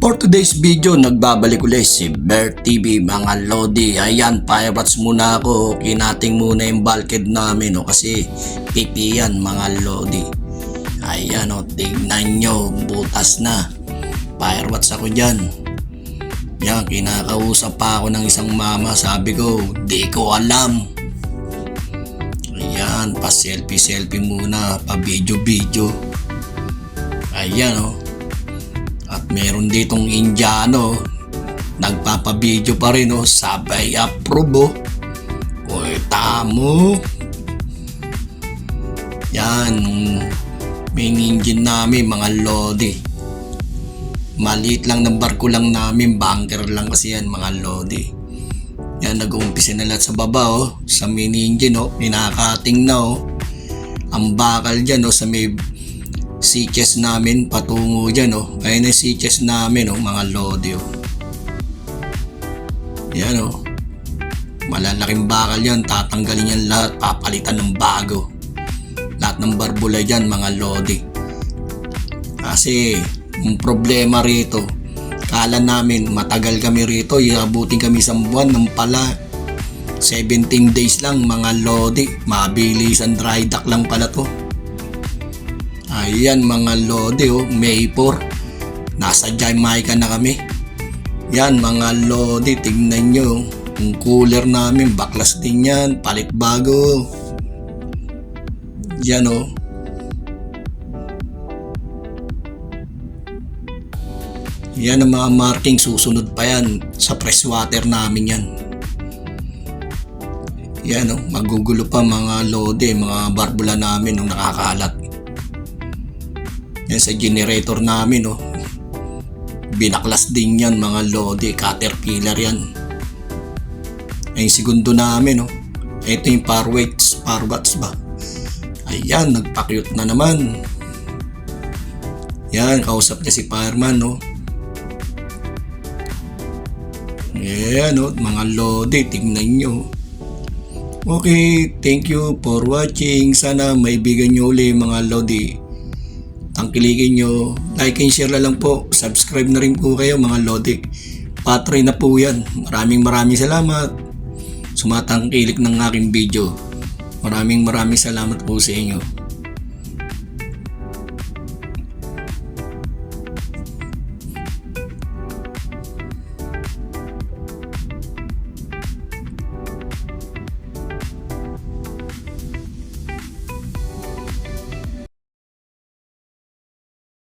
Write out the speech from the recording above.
For today's video, nagbabalik ulit si Bear TV mga Lodi. Ayan, firewatch muna ako. Kinating muna yung bulkhead namin kasi pipi yan mga Lodi. Ayan tignan nyo, butas na. Firewatch ako dyan. Yan, kinakausap pa ako ng isang mama. Sabi ko, di ko alam. Ayan, pa selfie muna, pa video. Ayan At meron ditong Indiano, nagpapabideo pa rin sabay approve Oy, tamo. Yan, main engine namin mga Lodi. Maliit lang ng barko lang namin, bunker lang kasi yan mga Lodi. Yan, nag-uumpisa na lahat sa baba sa main engine pinakating na ang bakal dyan sa may C-chest namin patungo dyan ayun ang C-chest namin mga Lodi yan malalaking bakal yan, tatanggalin yan lahat, papalitan ng bago lahat ng barbula dyan mga Lodi. Kasi yung problema rito, kala namin matagal kami rito, iabutin kami isang buwan, ng pala 17 days lang mga Lodi. Mabilis ang dry dock lang pala to. Ayan mga Lodi May 4, nasa Jamaica na kami. Yan mga Lodi, tingnan nyo yung cooler namin, baklas din yan, palit bago. Yan yan ang mga marking, susunod pa yan sa freshwater namin yan. Yan magugulo pa mga Lodi, mga barbula namin nakakalat. Yan sa generator namin binaklas din yan mga Lodi, Caterpillar yan. Ay segundo namin ito yung parwatch ba. Ayan, nagpakyut na naman. Yan, kausap niya si fireman Ayan mga Lodi, tingnan nyo. Okay, thank you for watching. Sana maibigan nyo uli mga Lodi. Tangkilikin nyo, like and share na lang po. Subscribe na rin po kayo mga Lodi. Patry na po yan. Maraming salamat. Sumatangkilik ng aking video. Maraming salamat po sa inyo.